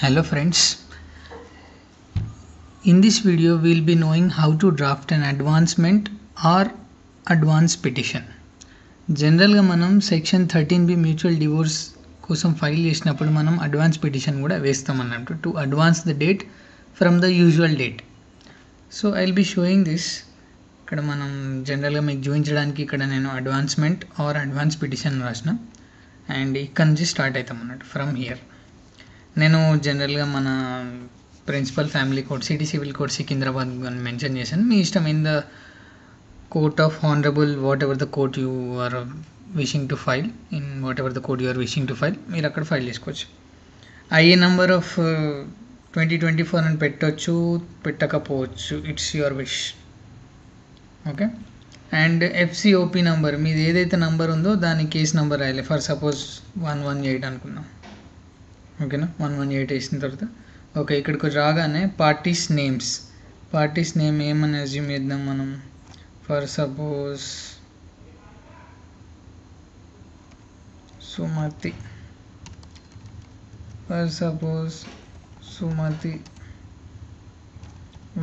Hello friends, in this video we will be knowing how to draft an advancement or advance petition. జనరల్గా మనం section 13B mutual divorce కోసం file చేసినప్పుడు మనం advance petition కూడా వేస్తాం అన్నట్టు to advance the date from the usual date. So I will be sowing this. ఇక్కడ మనం జనరల్గా మీకు చూపించడానికి ఇక్కడ నేను అడ్వాన్స్మెంట్ ఆర్ అడ్వాన్స్ పిటిషన్ రాసిన అండ్ ఇక్కడ నుంచి స్టార్ట్ అవుతాం అన్నట్టు ఫ్రమ్ హియర్. నేను జనరల్గా మన principal family code city civil code Secunderabad mention చేశాను. మీ ఇష్టం in the court of honourable whatever the court you are wishing to file in whatever the court you are wishing to file మీరు అక్కడ file చేసుకోవచ్చు. IA number of 2024 అని పెట్టవచ్చు, పెట్టకపోవచ్చు, it's your wish. Okay. And FCOP number మీది ఏదైతే number ఉందో దాని కేస్ నెంబర్ రాయాలి. ఫర్ సపోజ్ 118 అనుకున్నాం. ఓకేనా, 118 వేసిన తర్వాత ఓకే ఇక్కడికి రాగానే పార్టీస్ నేమ్ ఏమని అజ్యూమ్ చేద్దాం మనం. For suppose Sumathi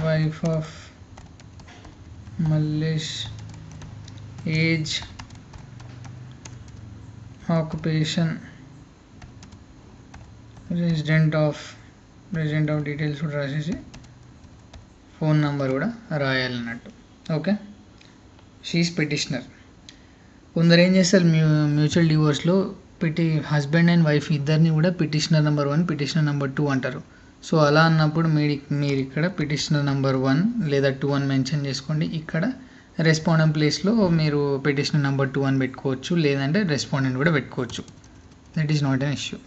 wife of Mallesh, age, occupation, resident of details కూడా రాసేసి ఫోన్ నెంబర్ కూడా రాయాలన్నట్టు. Okay, she is petitioner. కొందరు ఏం చేస్తారు మ్యూచువల్ డివోర్స్లో హస్బెండ్ అండ్ వైఫ్ ఇద్దరిని కూడా పిటిషనర్ నెంబర్ 1 పిటిషనర్ నెంబర్ 2 అంటారు. సో అలా అన్నప్పుడు మీరు ఇక్కడ పిటిషనర్ నెంబర్ 1 లేదా 2 అని మెన్షన్ చేసుకోండి. ఇక్కడ రెస్పాండెంట్ ప్లేస్లో మీరు పిటిషనర్ నెంబర్ 2 అని పెట్టుకోవచ్చు, లేదంటే రెస్పాండెంట్ కూడా పెట్టుకోవచ్చు. That is not an issue.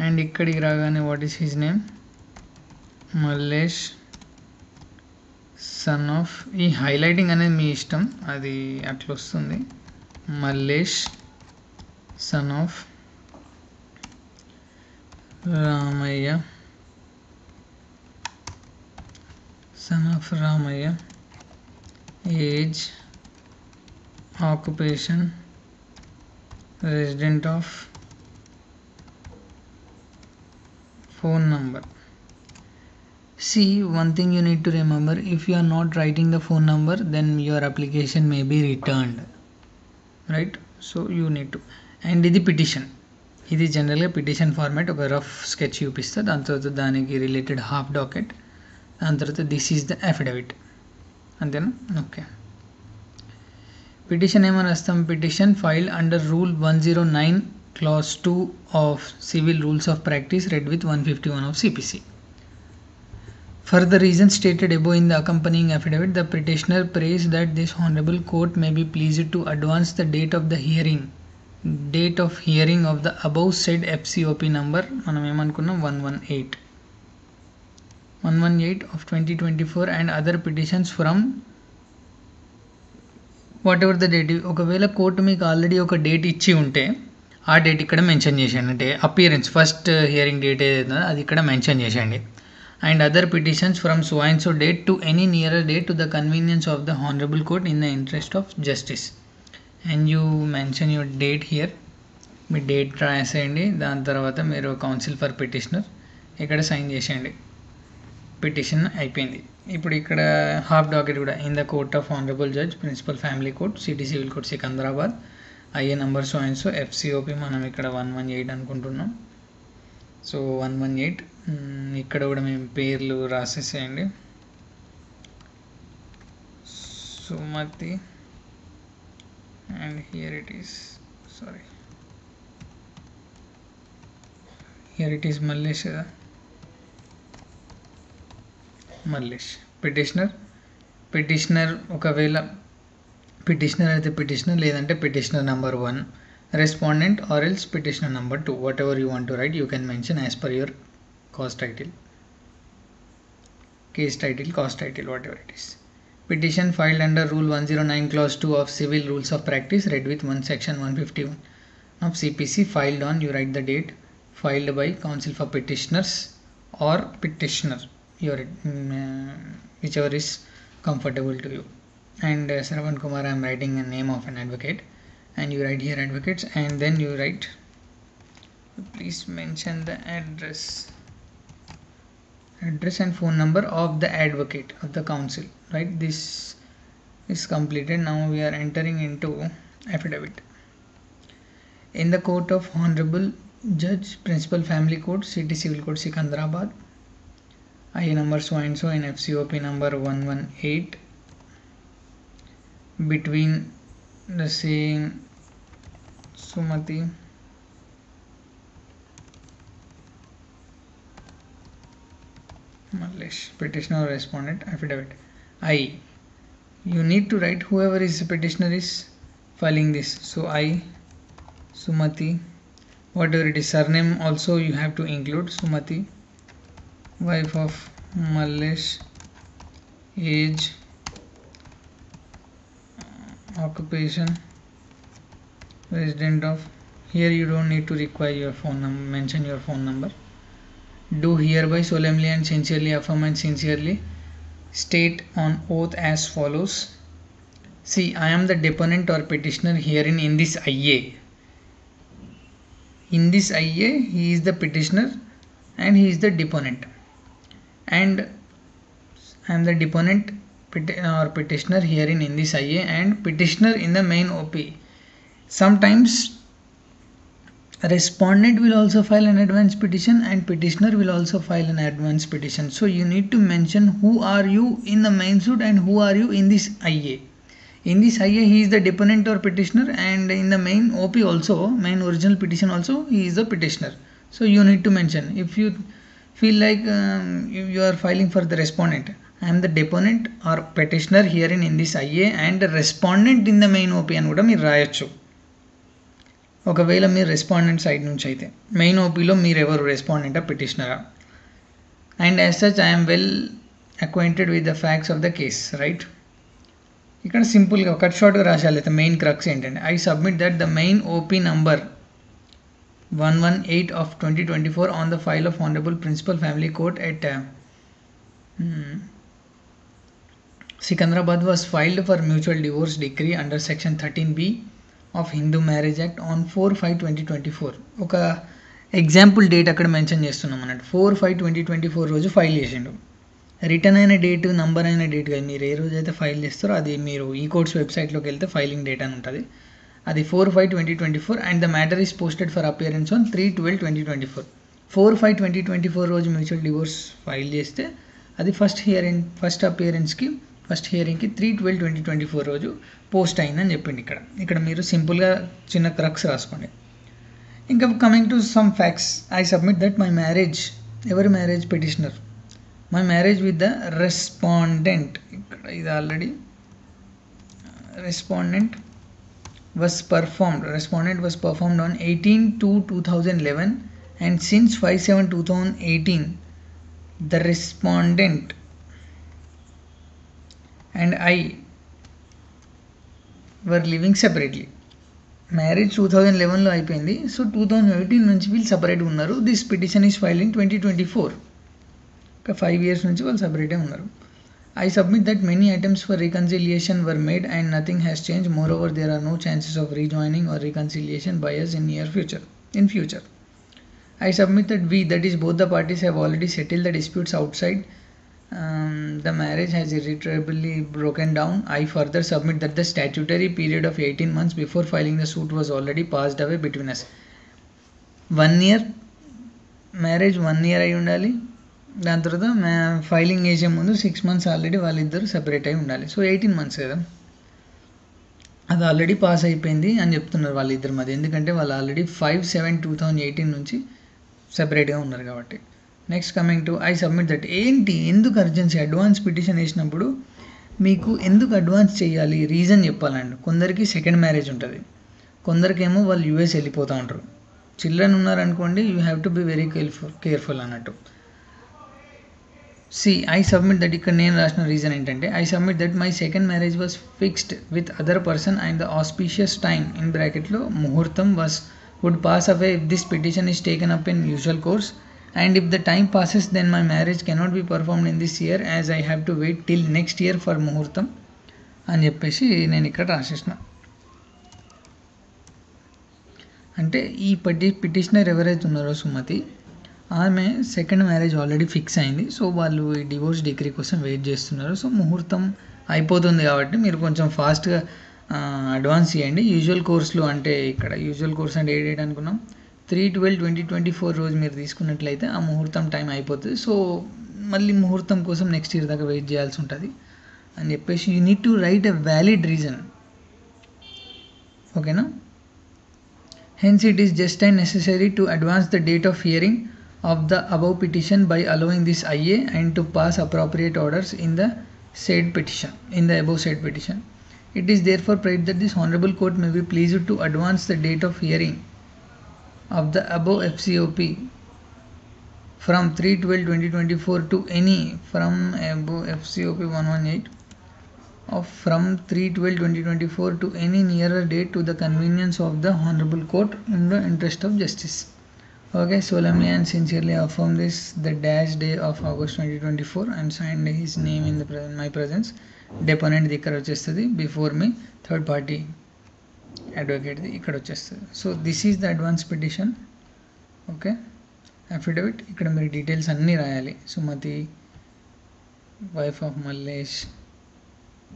And ఇక్కడికి రాగానే what is his name, Mallesh son of, ఈ హైలైటింగ్ అనేది మీ ఇష్టం, అది అట్లా వస్తుంది. Mallesh son of Ramaiah, age, occupation, resident of, phone number. See, one thing you need to remember, if you are not writing the phone number then your application may be returned, right? So you need to. And ఇది petition, ఇది జనరల్గా petition format. ఒక rough sketch చూపిస్తుంది, దాని తర్వాత దానికి related half docket, దాని తర్వాత దిస్ ఈజ్ ద అఫిడవిట్. అంతేనా? ఓకే. పిటిషన్ ఏమని రాస్తాం, petition filed under rule 109 Clause 2 of Civil Rules of Practice read with 151 of CPC. For the reasons stated above in the accompanying affidavit, the petitioner prays that this honorable court may be pleased to advance the date of hearing of the above said FCOP number మనం ఏమనుకున్నాం 118 of 2024 and other petitions from whatever the date. ఒకవేళ court మీకు already ఒక date ఇచ్చి ఉంటే ఆ date ఇక్కడ mention చేసేయండి. అంటే అపియరెన్స్ ఫస్ట్ హియరింగ్ డేట్ ఏదైతే అది ఇక్కడ మెన్షన్ చేసేయండి. And other petitions from so and so date to any nearer date to the convenience of the honourable court in the interest of justice. And you mention your date here, మీ date రాసేయండి. దాని తర్వాత మీరు counsel for petitioner ఇక్కడ sign చేసేయండి. Petition అయిపోయింది. ఇప్పుడు ఇక్కడ హాఫ్ డాకెట్ కూడా in the court of honourable judge principal family court city civil court Secunderabad, IA number so and so, ఎఫ్సిఓపి మనం ఇక్కడ 118 అనుకుంటున్నాం. సో 118 ఇక్కడ కూడా మేము పేర్లు రాసేసేయండి. Sumathi and here it is Mallesh కదా, మల్లేష్ పిటిషనర్ ఒకవేళ పిటిషనర్ అయితే పిటిషనర్, లేదంటే petitioner number 1, respondent or else petitioner number 2, whatever you want to write you can mention as per your case title whatever it is. Petition filed under rule 109 Clause 2 of Civil Rules of Practice read with section 151 of CPC filed on, you write the date, filed by counsel for petitioners or petitioner, your whichever is comfortable to you. And Saravan Kumar, I am writing a name of an advocate, and you write here advocates, and then you write Please mention the address and phone number of the advocate of the council. Right, this is completed. Now we are entering into affidavit. In the court of Honorable Judge, Principal Family Court, City Civil Court, Secunderabad, IA number so and so and FCOP number 118, between the same Sumati Mallesh, petitioner or respondent, affidavit. I, you need to write whoever is the petitioner is filing this. So I, Sumati, whatever it is, surname also you have to include. Sumati, wife of Mallesh, age, occupation, resident of. Here you don't need to require your phone number, mention your phone number. Do hereby solemnly and sincerely affirm and sincerely state on oath as follows. See, I am the deponent or petitioner herein in this IA. In this IA, he is the petitioner and he is the deponent. And I am the deponent or petitioner herein in this IA and petitioner in the main OP. Sometimes respondent will also file an advance petition and petitioner will also file an advance petition. So you need to mention who are you in the main suit and who are you in this IA. In this IA, he is the deponent or petitioner, and in the main OP also, main original petition also, he is the petitioner. So you need to mention. If you feel like you are filing for the respondent, I am the deponent or petitioner herein in this IA and the respondent in the main OP అని కూడా మీరు రాయొచ్చు. ఒకవేళ మీరు respondent side నుంచి అయితే main ఓపీలో మీరు ఎవరు రెస్పాండెంటా పిటిషనరా. And as such I'm well acquainted with the facts of the case. Right, ఇక్కడ సింపుల్గా కట్ షార్ట్గా రాశాలి. అయితే మెయిన్ క్రక్స్ ఏంటంటే I submit that the main OP number 118 of 2024 on the file of Honorable Principal Family Court at Secunderabad was filed for mutual divorce decree under section 13B of Hindu Marriage Act on 4/5/2024. ఒక example date అక్కడ mention చేస్తున్నాం అన్నట్టు. 4/5/2024 రోజు file చేసిండు. Return అయిన date, number అయిన date కాదు. మీరు ఏ రోజు అయితే ఫైల్ చేస్తారో అది మీరు ఈ కోర్ట్స్ వెబ్సైట్లోకి వెళ్తే ఫైలింగ్ డేట్ అని ఉంటుంది. అది 4/5/2024 and the matter is posted for appearance on 3/12/2024. 4/5/2024 రోజు మ్యూచువల్ డివోర్స్ ఫైల్ చేస్తే అది ఫస్ట్ అపియరెన్స్కి ఫస్ట్ హియరింగ్కి 3/12/2024 రోజు పోస్ట్ అయిందని చెప్పింది. ఇక్కడ మీరు సింపుల్గా చిన్న క్రక్స్ రాసుకోండి. ఇంకా coming to some facts, I submit that my marriage, ఎవరి marriage, petitioner, my marriage with the respondent, ఇక్కడ ఇది already respondent was performed on 18/2/2011 and since 5/7/2018 the respondent and I were living separately. Marriage 2011లో అయిపోయింది. So 2018 నుంచి వీళ్ళు సపరేట్గా ఉన్నారు. This petition is filed in 2024. ఒక 5 years నుంచి వాళ్ళు సపరేటే ఉన్నారు. I submit that many attempts for reconciliation were made and nothing has changed. Moreover, there are no chances of rejoining or reconciliation by us in future. I submit that we, that is both the parties, have already settled the disputes outside. The marriage has irretrievably broken down. I further submit that the statutory period of 18 months before filing the suit was already passed away between us. 1 year marriage 1 year అయి ఉండాలి. దాని తర్వాత filing చేసే ముందు 6 months already వాళ్ళిద్దరు separate అయి ఉండాలి. So 18 months కదా, అది ఆల్రెడీ పాస్ అయిపోయింది అని చెప్తున్నారు వాళ్ళిద్దరి మధ్య. ఎందుకంటే వాళ్ళు ఆల్రెడీ 5/7/2018 నుంచి సెపరేట్గా ఉన్నారు కాబట్టి. Next coming to I submit that, ఏంటి ఎందుకు అర్జెన్సీ, అడ్వాన్స్ పిటిషన్ వేసినప్పుడు మీకు ఎందుకు అడ్వాన్స్ చేయాలి, రీజన్ చెప్పాలండి. కొందరికి సెకండ్ మ్యారేజ్ ఉంటుంది, కొందరికేమో వాళ్ళు యూఎస్ వెళ్ళిపోతూ ఉంటారు. చిల్డ్రన్ ఉన్నారనుకోండి, you have to be very careful అన్నట్టు. సి ఐ సబ్మిట్ దట్, ఇక్కడ నేను రాసిన రీజన్ ఏంటంటే I submit that my second marriage was fixed with other person and the auspicious time in బ్రాకెట్లో ముహూర్తం would pass away if this petition is taken up in usual course, and if the time passes then my marriage cannot be performed in this year as I have to wait till next year for muhurtam అని చెప్పేసి నేను ఇక్కడ రాసేసిన. అంటే ఈ petitioner ఎవరైతే ఉన్నారో సుమతి, ఆమె second marriage already fix అయింది. సో వాళ్ళు ఈ డివోర్స్ డిగ్రీ కోసం వెయిట్ చేస్తున్నారు. సో ముహూర్తం అయిపోతుంది కాబట్టి మీరు కొంచెం ఫాస్ట్గా అడ్వాన్స్ ఇవ్వండి. యూజువల్ కోర్సులు అంటే ఇక్కడ యూజువల్ కోర్స్ అంటే ఏ డేట్ అనుకున్నాం, 3/12/2024 రోజు మీరు తీసుకున్నట్లయితే ఆ ముహూర్తం టైం అయిపోతుంది. సో మళ్ళీ ముహూర్తం కోసం నెక్స్ట్ ఇయర్ దాకా వెయిట్ చేయాల్సి ఉంటుంది అని చెప్పేసి you need to right a valid reason. ఓకేనా? Hence, it is just and necessary to advance the date of hearing of the above petition by allowing this IA and to pass appropriate orders in the said petition, in the above said petition. It is therefore prayed that this honorable court may be pleased to advance the date of hearing of the above FCOP from 3/12/2024 to any from above FCOP 118 of from 3/12/2024 to any nearer date to the convenience of the honorable court in the interest of justice. Okay, solemnly and sincerely affirm this the dash day of August 2024 and signed his name in my presence. Deponent ఇక్కడ వచ్చేస్తుంది, before మీ third party అడ్వకేట్ది ఇక్కడ వచ్చేస్తుంది. So this is the advance petition. Okay, affidavit ఇక్కడ మీరు details అన్నీ రాయాలి. Sumathi, wife of Mallesh.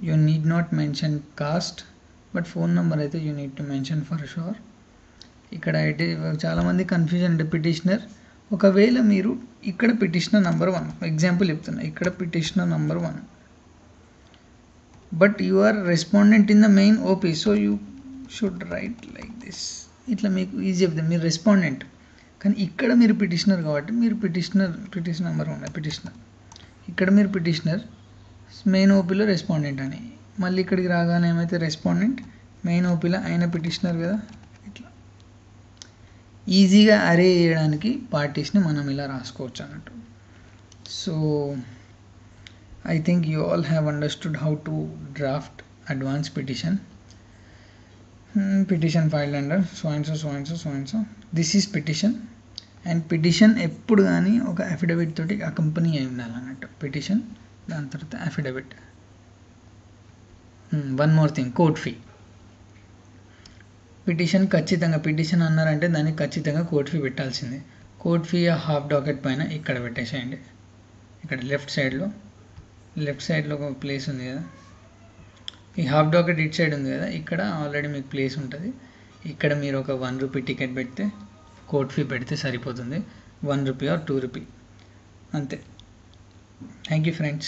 You need not mention caste, but phone number అయితే you need to mention for sure. ఇక్కడ అయితే చాలామంది కన్ఫ్యూజన్ అంటే పిటిషనర్, ఒకవేళ మీరు ఇక్కడ పిటిషనర్ నెంబర్ 1 ఎగ్జాంపుల్ చెప్తున్నా, ఇక్కడ petitioner number 1 but you are respondent in the main OP, so you should write like this. ఇట్లా మీకు ఈజీ చెప్తాను, మీరు రెస్పాండెంట్ కానీ ఇక్కడ మీరు పిటిషనర్ కాబట్టి మీరు పిటిషనర్ నెంబర్ 1 పిటిషనర్, ఇక్కడ మీరు పిటిషనర్ మెయిన్ ఓపీలో రెస్పాండెంట్ అని, మళ్ళీ ఇక్కడికి రాగానే ఏమైతే రెస్పాండెంట్ మెయిన్ ఓపీలో ఆయన పిటిషనర్ కదా. ఇట్లా ఈజీగా అరే చేయడానికి పార్టీస్ని మనం ఇలా రాసుకోవచ్చు అన్నట్టు. So I think you all have understood how to draft advance petition. Petition filed under so and so. This is petition. And petition ఎప్పుడు కానీ ఒక అఫిడవిట్ తోటి అకంపెనీ అయి ఉండాలన్నట్టు పిటిషన్, దాని తర్వాత affidavit. One more thing, court fee. Petition ఖచ్చితంగా petition అన్నారంటే దానికి ఖచ్చితంగా కోర్ట్ ఫీ పెట్టాల్సిందే. కోర్ట్ ఫీ హాఫ్ డాకెట్ పైన ఇక్కడ పెట్టేసేయండి. ఇక్కడ లెఫ్ట్ సైడ్లో ఒక ప్లేస్ ఉంది కదా, ఈ హాఫ్ డాకెట్ ఇట్ సైడ్ ఉంది కదా, ఇక్కడ ఆల్రెడీ మీకు ప్లేస్ ఉంటుంది. ఇక్కడ మీరు ఒక 1 రూపీ టికెట్ పెడితే కోర్ట్ ఫీ పెడితే సరిపోతుంది. 1 రూపీ ఆర్ 2 రూపీ అంతే. Thank you friends.